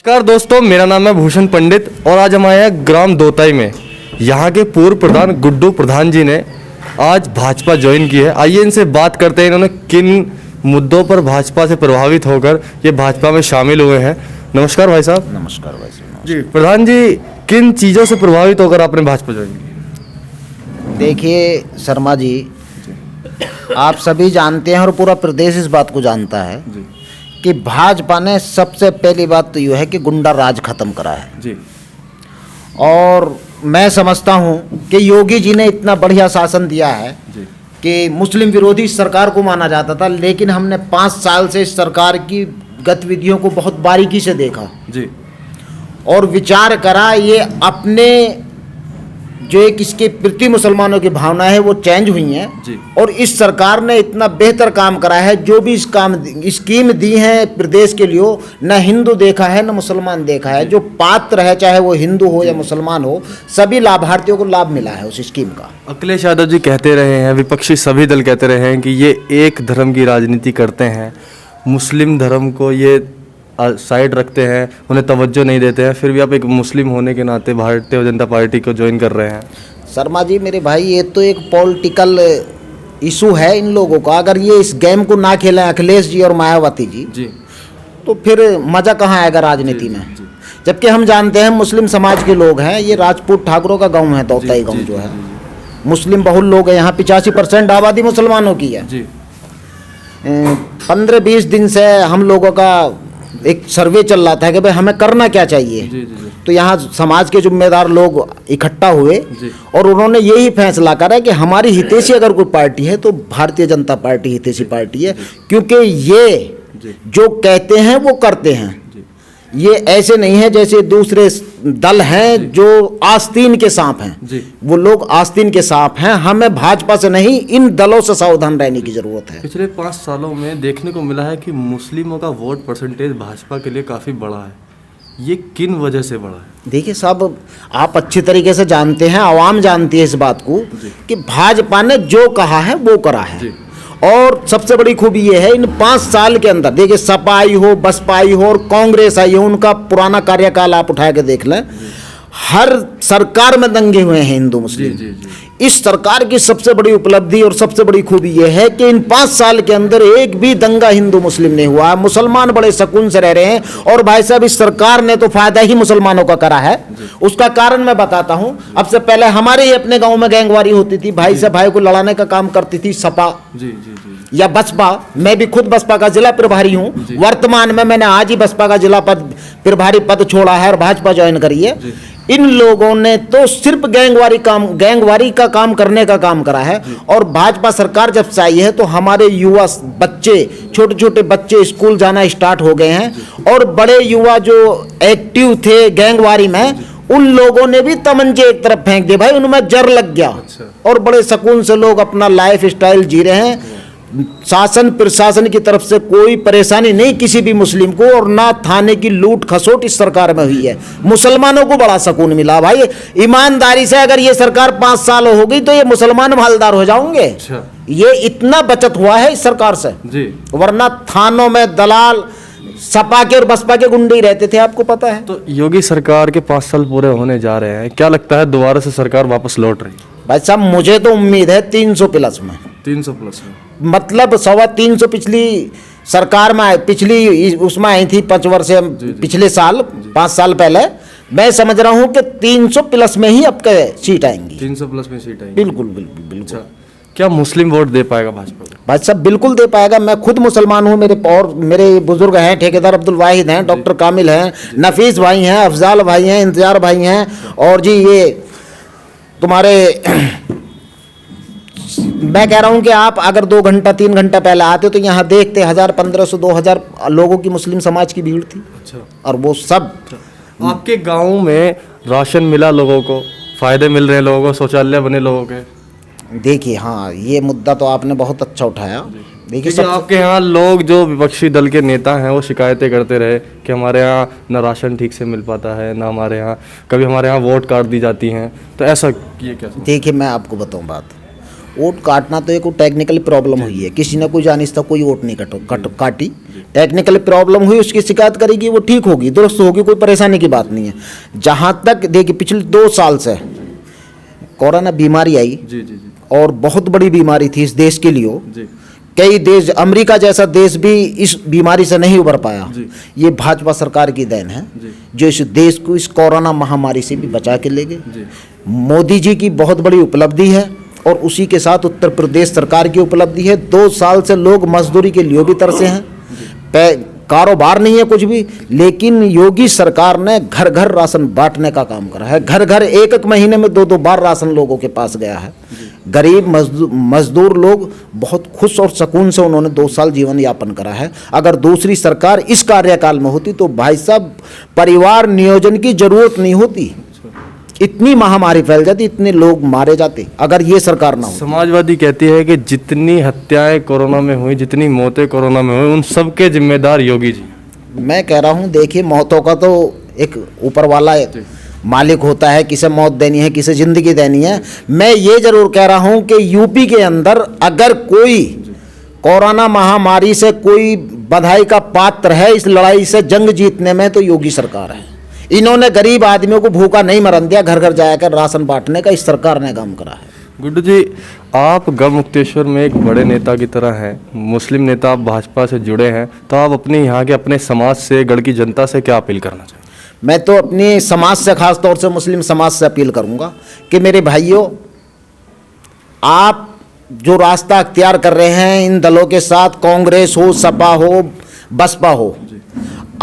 नमस्कार दोस्तों, मेरा नाम है भूषण पंडित और आज हम आए हैं ग्राम दोताई में। यहाँ के पूर्व प्रधान गुड्डू प्रधान जी ने आज भाजपा ज्वाइन की है। आइए इनसे बात करते हैं, इन्होंने किन मुद्दों पर भाजपा से प्रभावित होकर ये भाजपा में शामिल हुए हैं। नमस्कार भाई साहब। नमस्कार भाई साहब। जी प्रधान जी, किन चीज़ों से प्रभावित होकर आपने भाजपा ज्वाइन की? देखिए शर्मा जी, आप सभी जानते हैं और पूरा प्रदेश इस बात को जानता है कि भाजपा ने सबसे पहली बात तो यह है कि गुंडा राज खत्म करा है जी। और मैं समझता हूं कि योगी जी ने इतना बढ़िया शासन दिया है जी। कि मुस्लिम विरोधी सरकार को माना जाता था, लेकिन हमने 5 साल से इस सरकार की गतिविधियों को बहुत बारीकी से देखा जी। और विचार करा। ये अपने जो एक इसके प्रति मुसलमानों की भावना है वो चेंज हुई है जी। और इस सरकार ने इतना बेहतर काम करा है। जो भी इस काम स्कीम दी है प्रदेश के लिए, न हिंदू देखा है न मुसलमान देखा है। जो पात्र है, चाहे वो हिंदू हो या मुसलमान हो, सभी लाभार्थियों को लाभ मिला है उस स्कीम का। अखिलेश यादव जी कहते रहे हैं, विपक्षी सभी दल कहते रहे हैं कि ये एक धर्म की राजनीति करते हैं, मुस्लिम धर्म को ये साइड रखते हैं, उन्हें तवज्जो नहीं देते हैं। फिर भी आप एक मुस्लिम होने के नाते भारतीय जनता पार्टी को ज्वाइन कर रहे हैं। शर्मा जी मेरे भाई, ये तो एक पॉलिटिकल इशू है इन लोगों का। अगर ये इस गेम को ना खेलें अखिलेश जी और मायावती जी तो फिर मज़ा कहाँ आएगा राजनीति में। जबकि हम जानते हैं मुस्लिम समाज के लोग हैं, ये राजपूत ठाकुरों का गांव है दोताई गांव जो है, मुस्लिम बहुल लोग हैं। यहाँ 85% आबादी मुसलमानों की है। 15-20 दिन से हम लोगों का एक सर्वे चल रहा था कि भाई हमें करना क्या चाहिए। तो यहाँ समाज के जिम्मेदार लोग इकट्ठा हुए और उन्होंने यही फैसला करा कि हमारी हितैषी अगर कोई पार्टी है तो भारतीय जनता पार्टी हितैषी पार्टी है, क्योंकि ये जो कहते हैं वो करते हैं। ये ऐसे नहीं है जैसे दूसरे दल हैं जो आस्तीन के सांप हैं। वो लोग आस्तीन के सांप हैं। हमें भाजपा से नहीं, इन दलों से सावधान रहने की जरूरत है। पिछले 5 सालों में देखने को मिला है कि मुस्लिमों का वोट परसेंटेज भाजपा के लिए काफ़ी बड़ा है। ये किन वजह से बड़ा है? देखिए साहब, आप अच्छी तरीके से जानते हैं, आवाम जानती है इस बात को कि भाजपा ने जो कहा है वो करा है। और सबसे बड़ी खूबी ये है, इन 5 साल के अंदर देखिए सपा आई हो, बसपा आई हो और कांग्रेस आई हो, उनका पुराना कार्यकाल आप उठा के देख लें, हर सरकार में दंगे हुए हैं हिंदू मुस्लिम। इस सरकार की सबसे बड़ी उपलब्धि और सबसे बड़ी खूबी यह है कि इन 5 साल के अंदर एक भी दंगा हिंदू मुस्लिम नहीं हुआ। मुसलमान बड़े सुकून से रह रहे हैं। और भाई साहब, इस सरकार ने तो फायदा ही मुसलमानों का करा है। उसका कारण मैं बताता हूं। अब से पहले हमारे ही अपने गांव में गैंगवारी होती थी, भाई से भाई को लड़ाने का काम करती थी सपा या बसपा। मैं भी खुद बसपा का जिला प्रभारी हूं। वर्तमान में मैंने आज ही बसपा का जिला प्रभारी पद छोड़ा है और भाजपा ज्वाइन करी है। इन लोगों ने तो सिर्फ गैंगवारी का काम करने का काम करा है। और भाजपा सरकार जब से आई है तो हमारे युवा बच्चे, छोटे छोटे बच्चे स्कूल जाना स्टार्ट हो गए हैं। और बड़े युवा जो एक्टिव थे गैंगवारी में, उन लोगों ने भी तमंचे एक तरफ फेंक दिए, भाई उनमें जर लग गया। और बड़े सुकून से लोग अपना लाइफ स्टाइल जी रहे हैं। शासन प्रशासन की तरफ से कोई परेशानी नहीं किसी भी मुस्लिम को, और ना थाने की लूट खसोट इस सरकार में हुई है। मुसलमानों को बड़ा सुकून मिला। भाई ईमानदारी से अगर ये सरकार 5 साल हो गई तो ये मुसलमान मालदार हो जाओगे। ये इतना बचत हुआ है इस सरकार से जी। वरना थानों में दलाल सपा के और बसपा के गुंडे ही रहते थे, आपको पता है। तो योगी सरकार के 5 साल पूरे होने जा रहे हैं, क्या लगता है दोबारा से सरकार वापस लौट रही? भाई साहब, मुझे तो उम्मीद है 300 प्लस में। 300 प्लस में मतलब 325 पिछली सरकार में, पिछली उसमें आई थी 5 वर्ष पिछले साल, 5 साल पहले। मैं समझ रहा हूं कि 300 प्लस में ही अब के सीट आएंगी। 300 प्लस में सीट आएंगी। बिल्कुल बिल्कुल बिल्कुल। क्या मुस्लिम वोट दे पाएगा भाजपा को? भाई साहब बिल्कुल दे पाएगा। मैं खुद मुसलमान हूँ। मेरे बुजुर्ग हैं, ठेकेदार अब्दुल वाहिद हैं, डॉक्टर कामिल हैं, नफीस भाई हैं, अफजाल भाई हैं, इंतजार भाई हैं। और जी ये तुम्हारे मैं कह रहा हूं कि आप अगर 2 घंटा 3 घंटा पहले आते तो यहाँ देखते 1000, 1500, 2000 लोगों की मुस्लिम समाज की भीड़ थी। और वो सब आपके गांव में राशन मिला, लोगों को फायदे मिल रहे हैं, लोगों को शौचालय बने लोगों के? देखिए हाँ, ये मुद्दा तो आपने बहुत अच्छा उठाया। देखिए आपके यहाँ लोग जो विपक्षी दल के नेता हैं वो शिकायतें करते रहे कि हमारे यहाँ न राशन ठीक से मिल पाता है, ना हमारे यहाँ कभी हमारे यहाँ वोट काट दी जाती हैं, तो ऐसा ये क्या? देखिए मैं आपको बताऊँ बात, वोट काटना तो एक टेक्निकल प्रॉब्लम हुई है, किसी ने कोई जानिस्ता कोई वोट नहीं काटी, टेक्निकल प्रॉब्लम हुई, उसकी शिकायत करेगी, वो ठीक होगी, दुरुस्त होगी, कोई परेशानी की बात नहीं है। जहाँ तक देखिए पिछले 2 साल से कोरोना बीमारी आई जी जी जी और बहुत बड़ी बीमारी थी इस देश के लिए। जी कई देश, अमेरिका जैसा देश भी इस बीमारी से नहीं उभर पाया। जी। ये भाजपा सरकार की देन है जी। जो इस देश को इस कोरोना महामारी से भी बचा के ले गए। जी मोदी जी की बहुत बड़ी उपलब्धि है और उसी के साथ उत्तर प्रदेश सरकार की उपलब्धि है। 2 साल से लोग मजदूरी के लिए भी तरसे हैं, कारोबार नहीं है कुछ भी, लेकिन योगी सरकार ने घर घर राशन बांटने का काम करा है। घर घर एक महीने में 2 बार राशन लोगों के पास गया है। गरीब मजदूर लोग बहुत खुश और सुकून से उन्होंने 2 साल जीवन यापन करा है। अगर दूसरी सरकार इस कार्यकाल में होती तो भाई साहब परिवार नियोजन की जरूरत नहीं होती, इतनी महामारी फैल जाती, इतने लोग मारे जाते अगर ये सरकार ना हो। समाजवादी कहती है कि जितनी हत्याएं कोरोना में हुई, जितनी मौतें कोरोना में हुई, उन सब के जिम्मेदार योगी जी। मैं कह रहा हूँ देखिए, मौतों का तो एक ऊपर वाला मालिक होता है, किसे मौत देनी है, किसे जिंदगी देनी है। मैं ये जरूर कह रहा हूँ कि यूपी के अंदर अगर कोई कोरोना महामारी से कोई बधाई का पात्र है इस लड़ाई से जंग जीतने में, तो योगी सरकार है। इन्होंने गरीब आदमियों को भूखा नहीं मरन दिया, घर घर जाकर राशन बांटने का इस सरकार ने काम करा है। गुड्डू जी, आप गढ़मुक्तेश्वर में एक बड़े नेता की तरह हैं, मुस्लिम नेता, आप भाजपा से जुड़े हैं, तो आप अपने यहाँ के अपने समाज से, गढ़ की जनता से क्या अपील करना चाहेंगे? मैं तो अपनी समाज से, खास तौर से मुस्लिम समाज से अपील करूंगा कि मेरे भाइयों, आप जो रास्ता अख्तियार कर रहे हैं इन दलों के साथ, कांग्रेस हो, सपा हो, बसपा हो,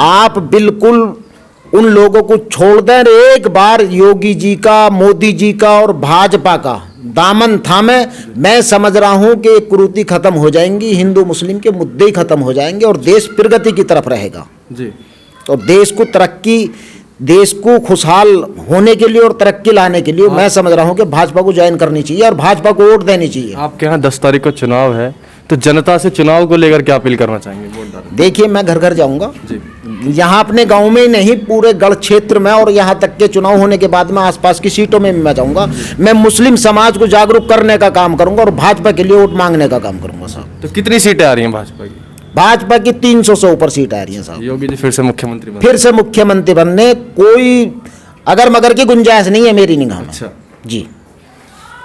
आप बिल्कुल उन लोगों को छोड़ दें। एक बार योगी जी का, मोदी जी का और भाजपा का दामन थामे, मैं समझ रहा हूं कि कुरीति खत्म हो जाएंगी, हिंदू मुस्लिम के मुद्दे ही खत्म हो जाएंगे और देश प्रगति की तरफ रहेगा जी। और देश को तरक्की, देश को खुशहाल होने के लिए और तरक्की लाने के लिए मैं समझ रहा हूं कि भाजपा को ज्वाइन करनी चाहिए और भाजपा को वोट देनी चाहिए। आपके यहाँ 10 तारीख को चुनाव है, तो जनता से चुनाव को लेकर क्या अपील करना चाहेंगे? वोट डालने। देखिए, मैं घर घर जाऊंगा जी। यहाँ अपने गांव में ही नहीं, पूरे गढ़ क्षेत्र में, और यहाँ तक के चुनाव होने के बाद में आसपास की सीटों में भी मैं जाऊंगा। मैं मुस्लिम समाज को जागरूक करने का काम करूंगा और भाजपा के लिए वोट मांगने का काम करूंगा साहब। तो कितनी सीटें आ रही हैं भाजपा की? भाजपा की 300 से ऊपर सीट आ रही है साहब। योगी जी फिर से मुख्यमंत्री बने? फिर से मुख्यमंत्री बनने कोई अगर मगर की गुंजाइश नहीं है मेरी निगाह में। अच्छा जी।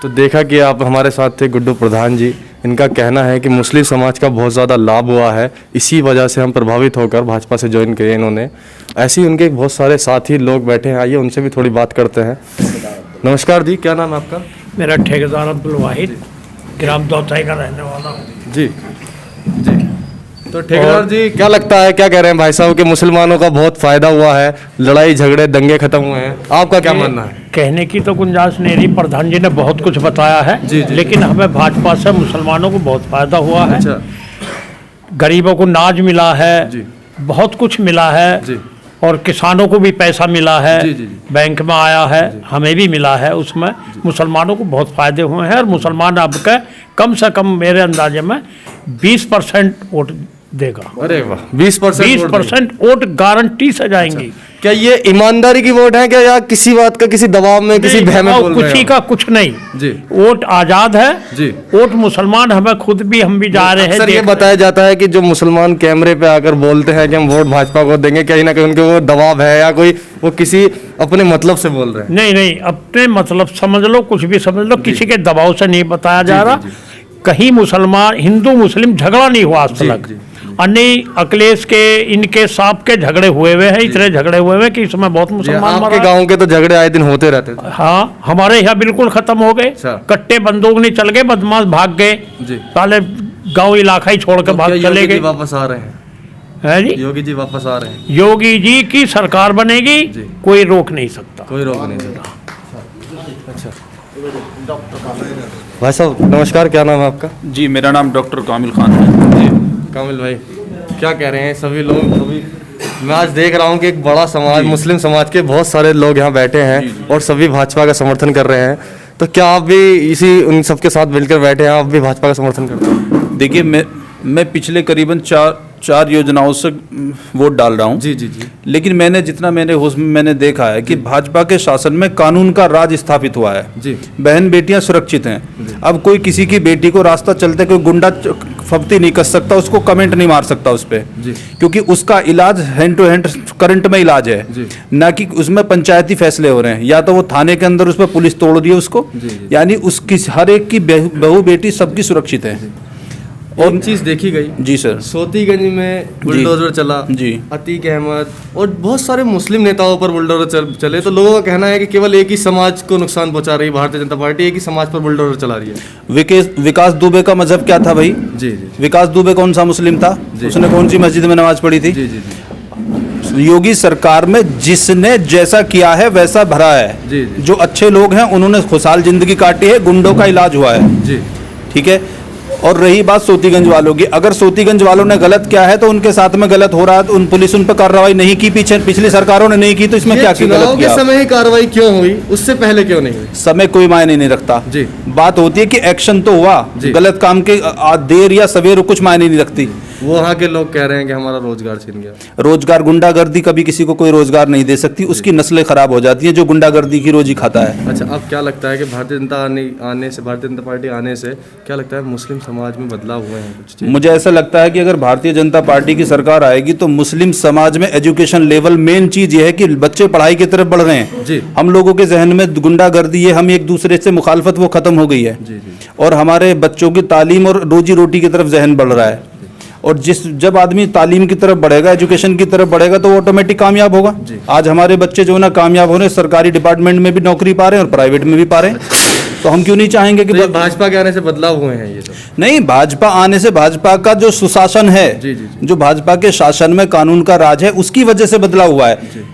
तो देखा कि आप हमारे साथ थे गुड्डू प्रधान जी, इनका कहना है कि मुस्लिम समाज का बहुत ज़्यादा लाभ हुआ है, इसी वजह से हम प्रभावित होकर भाजपा से ज्वाइन किए इन्होंने। ऐसे ही उनके बहुत सारे साथी लोग बैठे हैं, आइए उनसे भी थोड़ी बात करते हैं। नमस्कार जी, क्या नाम है आपका? मेरा ठेकेदार अब्दुल वाहिद, ग्राम दौताई का रहने वाला हूँ। जी जी। तो ठेकेदार जी, क्या लगता है, क्या कह रहे हैं भाई साहब कि मुसलमानों का बहुत फायदा हुआ है, लड़ाई झगड़े दंगे खत्म हुए हैं, आपका क्या मानना है? कहने की तो गुंजाइश नहीं रही, प्रधान जी ने बहुत कुछ बताया है। जी, जी, लेकिन हमें भाजपा से मुसलमानों को बहुत फायदा हुआ है। अच्छा। गरीबों को नाज मिला है, जी। बहुत कुछ मिला है। जी। और किसानों को भी पैसा मिला है। जी, जी, जी। बैंक में आया है, हमें भी मिला है। उसमें मुसलमानों को बहुत फायदे हुए हैं और मुसलमान अब के कम से कम मेरे अंदाजे में 20% वोट देगा। अरे वाह, 20% वोट गारंटी से जाएंगी। क्या ये ईमानदारी की वोट है क्या, या किसी बात का, किसी दबाव में, किसी भय में बोल रहे किसी हैं? का कुछ नहीं जी। वोट आजाद है जी। वोट मुसलमान, हमें खुद भी, हम भी जा रहे हैं। अक्सर ये बताया जाता है कि जो मुसलमान कैमरे पे आकर बोलते हैं कि हम वोट भाजपा को देंगे, कहीं ना कहीं उनके वो दबाव है या कोई वो किसी अपने मतलब से बोल रहे हैं। नहीं नहीं, अपने मतलब समझ लो, कुछ भी समझ लो, किसी के दबाव से नहीं बताया जा रहा। कहीं मुसलमान, हिंदू मुस्लिम झगड़ा नहीं हुआ आज तक। अन्य अखिलेश के, इनके सांप के झगड़े हुए हुए हैं, इतने झगड़े हुए हुए कि इसमें बहुत मुसलमान आपके गांव के तो झगड़े आए दिन होते रहते थे। हाँ, हमारे यहाँ बिल्कुल खत्म हो गए। कट्टे बंदूक नहीं चल गए, बदमाश भाग गए, साले गांव इलाका ही छोड़ कर भाग चले गए। वापस आ रहे हैं जी, योगी जी वापस आ रहे हैं। योगी जी की सरकार बनेगी, कोई रोक नहीं सकता। कोई रोक नहीं सकता। अच्छा भाई साहब नमस्कार, क्या नाम है आपका? जी, मेरा नाम डॉक्टर कामिल खान है। जी कामिल भाई, क्या कह रहे हैं सभी लोग? सभी मैं आज देख रहा हूँ कि एक बड़ा समाज, मुस्लिम समाज के बहुत सारे लोग यहाँ बैठे हैं और सभी भाजपा का समर्थन कर रहे हैं, तो क्या आप भी इसी उन सबके साथ मिलकर बैठे हैं, आप भी भाजपा का समर्थन करते हैं? देखिए, मैं पिछले करीबन 4 योजनाओं से वोट डाल रहा हूँ। जी जी जी लेकिन मैंने जितना मेरे होश में मैंने देखा है कि भाजपा के शासन में कानून का राज स्थापित हुआ है। जी। बहन बेटियां सुरक्षित हैं। अब कोई किसी की बेटी को रास्ता चलते कोई गुंडा फप्ती नहीं कर सकता, उसको कमेंट नहीं मार सकता उस पर, जी। क्योंकि उसका इलाज हैंड टू हैंड करंट में इलाज है, जी। ना कि उसमें पंचायती फैसले हो रहे हैं। या तो वो थाने के अंदर उस पर पुलिस तोड़ दी है उसको, जी, जी। यानी उसकी हर एक की बहू बेटी सबकी सुरक्षित है। और चीज देखी गई जी सर। सोतीगंज में बुलडोजर चला जी। अतीक अहमद और बहुत सारे मुस्लिम नेताओं पर बुलडोजर चले, तो लोगों का कहना है कि केवल एक ही समाज को नुकसान पहुंचा रही है भारतीय जनता पार्टी, एक ही समाज पर बुलडोजर चला रही है। विकास दुबे का मजहब क्या था भाई? जी जी विकास दुबे कौन सा मुस्लिम था? जी। उसने कौन सी मस्जिद में नमाज पढ़ी थी? जी जी जी योगी सरकार में जिसने जैसा किया है वैसा भरा है। जी, जी। जो अच्छे लोग हैं उन्होंने खुशहाल जिंदगी काटी है, गुंडों का इलाज हुआ है। जी ठीक है। और रही बात सोतीगंज वालों की, अगर सोतीगंज वालों ने गलत किया है तो उनके साथ में गलत हो रहा है, तो पुलिस उन पर कार्रवाई नहीं की, पिछली सरकारों ने नहीं की, तो इसमें ये क्या चुनाव गलत के किया? समय ही कार्रवाई क्यों हुई, उससे पहले क्यों नहीं हुई? समय कोई मायने नहीं रखता। जी। बात होती है कि एक्शन तो हुआ, जी। गलत काम के देर या सवेर कुछ मायने नहीं रखती। वो वहाँ के लोग कह रहे हैं कि हमारा रोजगार छीन गया। रोजगार, गुंडागर्दी कभी किसी को कोई रोजगार नहीं दे सकती, उसकी नस्लें खराब हो जाती हैं जो गुंडागर्दी की रोजी खाता है। अच्छा, अब क्या लगता है कि भारतीय जनता पार्टी आने से क्या लगता है मुस्लिम समाज में बदलाव हुए हैं कुछ? मुझे ऐसा लगता है कि अगर भारतीय जनता पार्टी की सरकार आएगी तो मुस्लिम समाज में एजुकेशन लेवल, मेन चीज ये है कि बच्चे पढ़ाई की तरफ बढ़ रहे हैं। जी। हम लोगों के जहन में गुंडागर्दी, ये हम एक दूसरे से मुखालफत, वो खत्म हो गई है। जी जी और हमारे बच्चों की तालीम और रोजी रोटी की तरफ जहन बढ़ रहा है। और जब आदमी तालीम की तरफ बढ़ेगा, एजुकेशन की तरफ बढ़ेगा, तो वो ऑटोमेटिक कामयाब होगा। जी। आज हमारे बच्चे जो ना कामयाब हो रहे हैं, सरकारी डिपार्टमेंट में भी नौकरी पा रहे हैं और प्राइवेट में भी पा रहे हैं। तो हम क्यों नहीं चाहेंगे कि तो ये भाजपा के आने से बदलाव हुए हैं ये तो? नहीं, भाजपा आने से, भाजपा का जो सुशासन है, जी, जी, जी। जो भाजपा के शासन में कानून का राज है, उसकी वजह से बदलाव हुआ है। जी।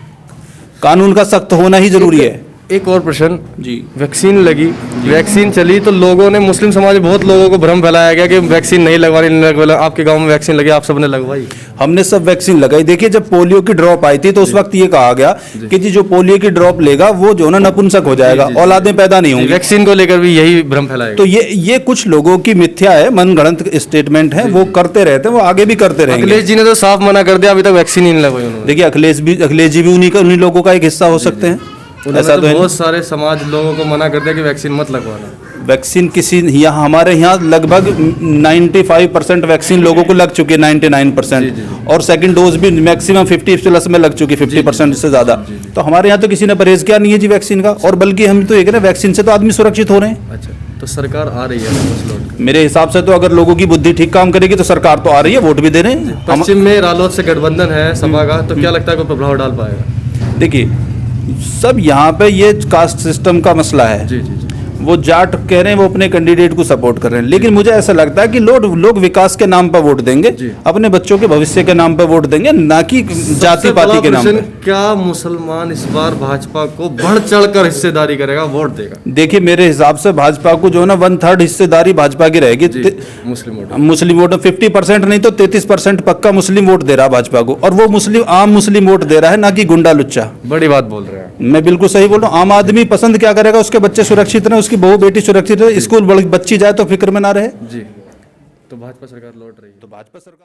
कानून का सख्त होना ही जरूरी है। एक और प्रश्न जी। वैक्सीन लगी, वैक्सीन चली, तो लोगों ने, मुस्लिम समाज में बहुत लोगों को भ्रम फैलाया गया कि वैक्सीन नहीं लगवानी, नहीं लगवानी। आपके गांव में वैक्सीन लगी, आप सबने लगवाई? हमने सब वैक्सीन लगाई। देखिए, जब पोलियो की ड्रॉप आई थी तो उस वक्त ये कहा गया कि जी जो पोलियो की ड्रॉप लेगा वो जो है ना नपुंसक हो जाएगा, जी, जी, औलादें पैदा नहीं होंगी। वैक्सीन को लेकर भी यही भ्रम फैलाया तो ये कुछ लोगों की मिथ्या है, मनगढ़ंत स्टेटमेंट है, वो करते रहते हैं, वो आगे भी करते रहेंगे। अखिलेश जी ने तो साफ मना कर दिया, अभी तक वैक्सीन ही नहीं लगवाई उन्होंने। देखिए, अखिलेश जी भी उन्हीं लोगों का एक हिस्सा हो सकते हैं। उन्होंने ऐसा तो तो है बहुत सारे समाज लोगों को मना कर दिया कि वैक्सीन मत लगवाना। वैक्सीन यहाँ हमारे यहाँ लगभग 95% वैक्सीन लोगों को लग चुकी है, 99%। जी, जी। और सेकंड डोज भी मैक्सिमम 50+ में लग चुकी है, 50% से ज़्यादा। तो हमारे यहाँ तो किसी ने परहेज किया नहीं है जी वैक्सीन का। और बल्कि हम तो ये कह रहे हैं, वैक्सीन से तो आदमी सुरक्षित हो रहे हैं। अच्छा, तो सरकार आ रही है वापस लौट के? मेरे हिसाब से तो अगर लोगों की बुद्धि ठीक काम करेगी तो सरकार तो आ रही है, वोट भी दे रहे हैं। पश्चिम में रालोद से गठबंधन है सपा का, तो क्या लगता है कोई प्रभाव डाल पाएगा? देखिए, सब यहाँ पे ये कास्ट सिस्टम का मसला है। जी जी जी। वो जाट कह रहे हैं, वो अपने कैंडिडेट को सपोर्ट कर रहे हैं, लेकिन मुझे ऐसा लगता है कि लोग विकास के नाम पर वोट देंगे, जी। अपने बच्चों के भविष्य के नाम पर वोट देंगे, ना कि जाति पाति के नाम पर। क्या मुसलमान इस बार भाजपा को बढ़ चढ़कर हिस्सेदारी करेगा, वोट देगा? देखिए, मेरे हिसाब से भाजपा को जो है ना 1/3 हिस्सेदारी भाजपा की रहेगी। मुस्लिम वोट मुस्लिम वोट 50% नहीं तो 33% पक्का मुस्लिम वोट दे रहा है भाजपा को, और वो आम मुस्लिम वोट दे रहा है, ना कि गुंडा लुच्चा। बड़ी बात बोल रहे हैं। मैं बिल्कुल सही बोल रहा हूँ। आम आदमी पसंद क्या करेगा? उसके बच्चे सुरक्षित रहे, उसकी बहू बेटी सुरक्षित रहे, स्कूल बच्ची जाए तो फिक्र में ना रहे। जी, तो भाजपा सरकार लौट रही है। तो भाजपा सरकार